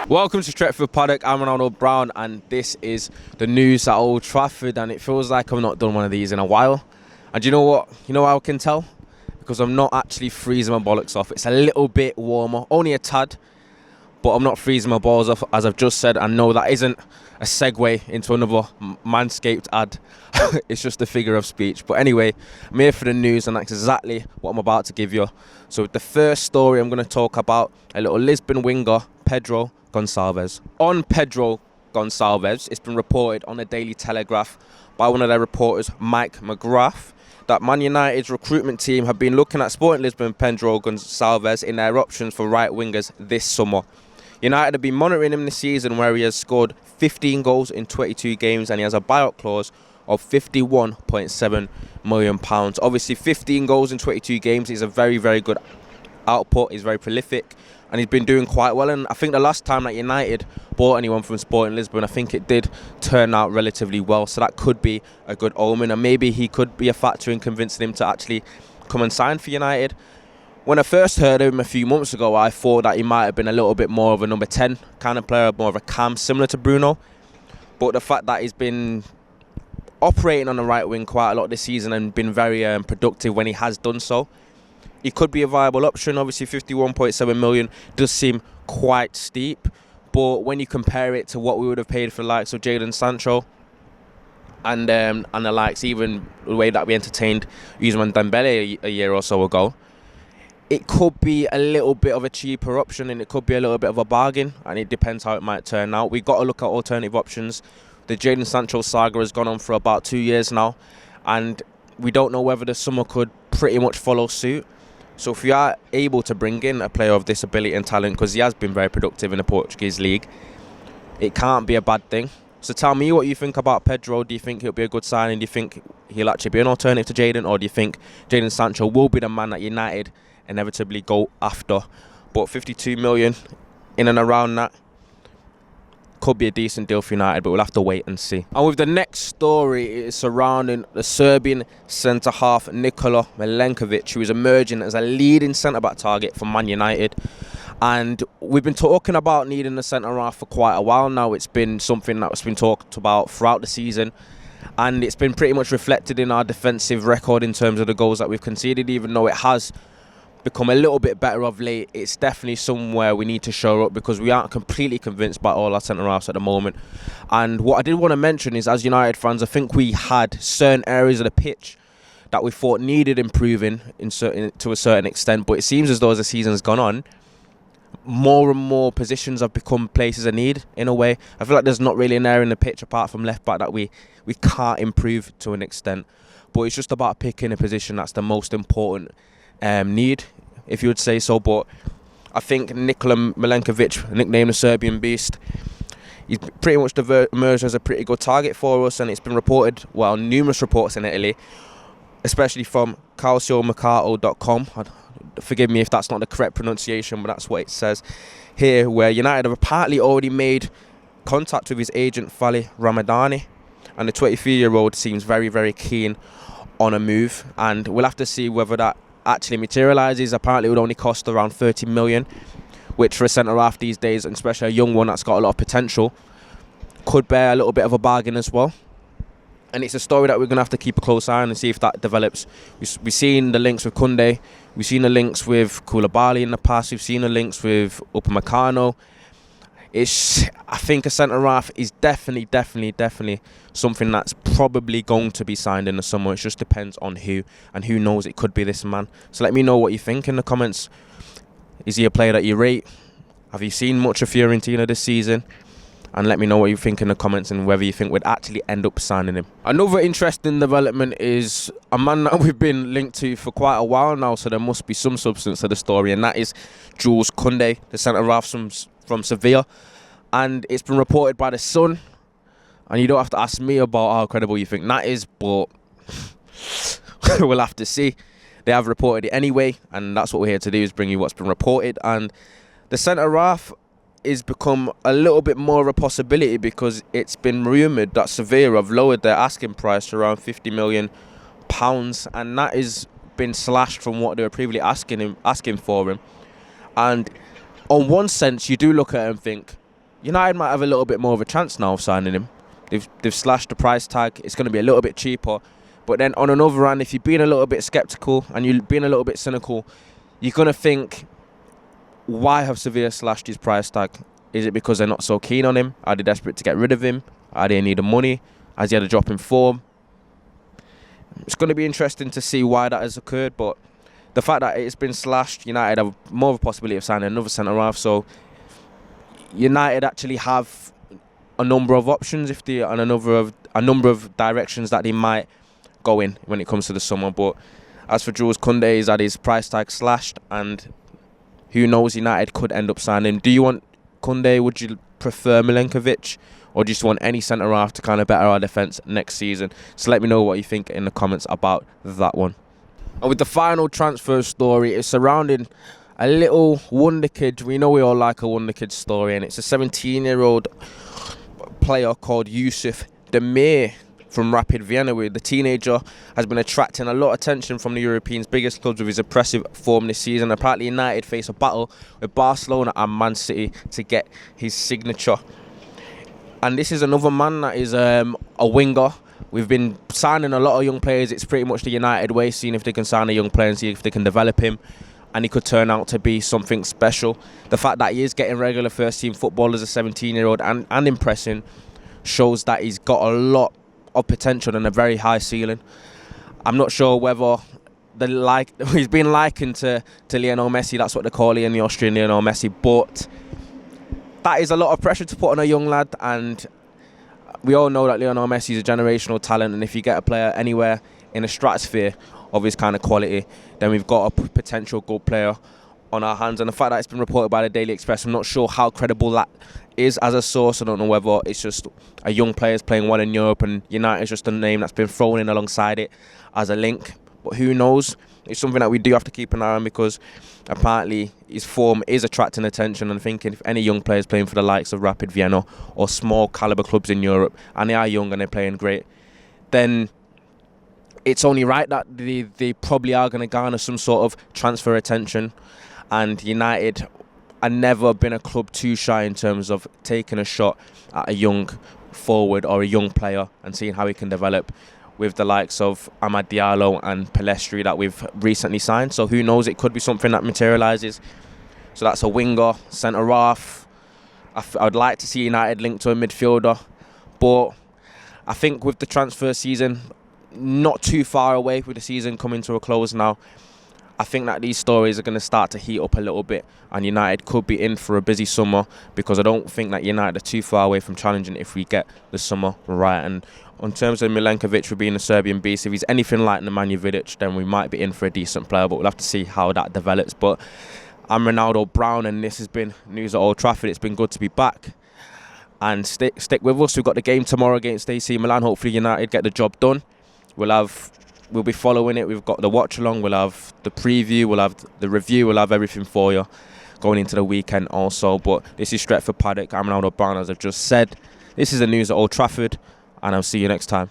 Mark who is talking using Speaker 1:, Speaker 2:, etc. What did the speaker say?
Speaker 1: Welcome to Stretford, Paddock. I'm Ronaldo Brown, and this is the news at Old Trafford. And it feels like I've not done one of these in a while. And you know what? You know how I can tell? Because I'm not actually freezing my bollocks off. It's a little bit warmer, only a tad, but I'm not freezing my balls off, as I've just said. And no, that isn't a segue into another Manscaped ad. It's just a figure of speech. But anyway, I'm here for the news, and that's exactly what I'm about to give you. So the first story I'm going to talk about, a little Lisbon winger, Pedro Goncalves. On Pedro Goncalves, it's been reported on the Daily Telegraph by one of their reporters, Mike McGrath, that Man United's recruitment team have been looking at Sporting Lisbon Pedro Goncalves in their options for right wingers this summer. United have been monitoring him this season, where he has scored 15 goals in 22 games and he has a buyout clause of £51.7 million. Obviously, 15 goals in 22 games is a very, very good output. He's very prolific and he's been doing quite well. And I think the last time that United bought anyone from Sporting Lisbon, I think it did turn out relatively well. So that could be a good omen, and maybe he could be a factor in convincing him to actually come and sign for United. When I first heard of him a few months ago, I thought that he might have been a little bit more of a number 10 kind of player, more of a cam, similar to Bruno. But the fact that he's been operating on the right wing quite a lot this season and been very productive when he has done so, he could be a viable option. Obviously, 51.7 million does seem quite steep, but when you compare it to what we would have paid for the likes of Jadon Sancho and the likes, even the way that we entertained Ousmane Dembele a year or so ago, it could be a little bit of a cheaper option and it could be a little bit of a bargain, and it depends how it might turn out. We've got to look at alternative options. The Jadon Sancho saga has gone on for about 2 years now, and we don't know whether the summer could pretty much follow suit. So if you are able to bring in a player of this ability and talent, because he has been very productive in the Portuguese league, it can't be a bad thing. So tell me what you think about Pedro. Do you think he'll be a good signing? Do you think he'll actually be an alternative to Jadon, or do you think Jadon Sancho will be the man that United inevitably go after? But 52 million in and around that could be a decent deal for United, but we'll have to wait and see. And with the next story, it is surrounding the Serbian centre-half Nikola Milenkovic, who is emerging as a leading centre-back target for Man United. And we've been talking about needing a centre-half for quite a while now. It's been something that's been talked about throughout the season, and it's been pretty much reflected in our defensive record in terms of the goals that we've conceded. Even though it has become a little bit better of late, it's definitely somewhere we need to show up, because we aren't completely convinced by all our centre-halves at the moment. And what I did want to mention is, as United fans, I think we had certain areas of the pitch that we thought needed improving to a certain extent, but it seems as though as the season's gone on, more and more positions have become places of need in a way. I feel like there's not really an area in the pitch apart from left back that we can't improve to an extent, but it's just about picking a position that's the most important need, if you would say so. But I think Nikola Milenkovic, nicknamed the Serbian Beast, he's pretty much emerged as a pretty good target for us, and it's been reported, well, numerous reports in Italy, especially from calciomercato.com. Forgive me if that's not the correct pronunciation, but that's what it says here, where United have apparently already made contact with his agent Fali Ramadani, and the 23-year-old seems very, very keen on a move, and we'll have to see whether that actually materialises. Apparently it would only cost around 30 million, which for a centre-half these days, and especially a young one that's got a lot of potential, could bear a little bit of a bargain as well. And it's a story that we're going to have to keep a close eye on and see if that develops. We've seen the links with Koundé, we've seen the links with Koulibaly in the past, we've seen the links with Upamecano. I think a centre-half is definitely something that's probably going to be signed in the summer. It just depends on who, and who knows, it could be this man. So let me know what you think in the comments. Is he a player that you rate? Have you seen much of Fiorentina this season? And let me know what you think in the comments, and whether you think we'd actually end up signing him. Another interesting development is a man that we've been linked to for quite a while now, so there must be some substance to the story, and that is Jules Koundé, the centre-half from Sevilla. And it's been reported by The Sun, and you don't have to ask me about how credible you think that is, but we'll have to see. They have reported it anyway, and that's what we're here to do, is bring you what's been reported. And the centre-half is become a little bit more of a possibility, because it's been rumoured that Sevilla have lowered their asking price to around £50 million, and that has been slashed from what they were previously asking for him. And on one sense, you do look at it and think, United might have a little bit more of a chance now of signing him. They've slashed the price tag. It's going to be a little bit cheaper. But then on another hand, if you're being a little bit sceptical and you're being a little bit cynical, you're going to think, why have Sevilla slashed his price tag? Is it because they're not so keen on him? Are they desperate to get rid of him? Are they in need of money? Has he had a drop in form? It's going to be interesting to see why that has occurred. But the fact that it's been slashed, United have more of a possibility of signing another centre-half. So United actually have a number of options and a number of directions that they might go in when it comes to the summer. But as for Jules Koundé, he's had his price tag slashed, and who knows, United could end up signing. Do you want Koundé? Would you prefer Milenkovic? Or do you just want any centre-half to kind of better our defence next season? So let me know what you think in the comments about that one. And with the final transfer story, it's surrounding a little Wonderkid. We know we all like a Wonderkid story, and it's a 17-year-old player called Yusuf Demir from Rapid Vienna. The teenager has been attracting a lot of attention from the Europeans' biggest clubs with his impressive form this season. Apparently United face a battle with Barcelona and Man City to get his signature. And this is another man that is a winger. We've been signing a lot of young players. It's pretty much the United way, seeing if they can sign a young player and see if they can develop him. And he could turn out to be something special. The fact that he is getting regular first-team football as a 17-year-old and impressing shows that he's got a lot of potential and a very high ceiling. I'm not sure whether he's been likened to Lionel Messi. That's what they call him, the Austrian Lionel Messi. But that is a lot of pressure to put on a young lad, and we all know that Lionel Messi is a generational talent, and if you get a player anywhere in a stratosphere of his kind of quality, then we've got a potential good player on our hands. And the fact that it's been reported by the Daily Express, I'm not sure how credible that is as a source. I don't know whether it's just a young player's playing well in Europe and United is just a name that's been thrown in alongside it as a link. But who knows? It's something that we do have to keep an eye on, because apparently his form is attracting attention. And thinking if any young players playing for the likes of Rapid Vienna or small caliber clubs in Europe, and they are young and they're playing great, then it's only right that they probably are going to garner some sort of transfer attention. And United have never been a club too shy in terms of taking a shot at a young forward or a young player and seeing how he can develop, with the likes of Amad Diallo and Pelestri that we've recently signed. So who knows, it could be something that materialises. So that's a winger, centre-half. I'd like to see United linked to a midfielder. But I think with the transfer season not too far away, with the season coming to a close now, I think that these stories are going to start to heat up a little bit, and United could be in for a busy summer, because I don't think that United are too far away from challenging if we get the summer right. And in terms of Milenkovic for being a Serbian beast, if he's anything like Nemanja Vidic, then we might be in for a decent player, but we'll have to see how that develops. But I'm Ronaldo Brown, and this has been News at Old Trafford. It's been good to be back, and stick with us. We've got the game tomorrow against AC Milan. Hopefully United get the job done. We'll be following it. We've got the watch along, we'll have the preview, we'll have the review, we'll have everything for you going into the weekend also. But this is Stretford Paddock. I'm Ronaldo Brown, as I've just said. This is the News at Old Trafford, and I'll see you next time.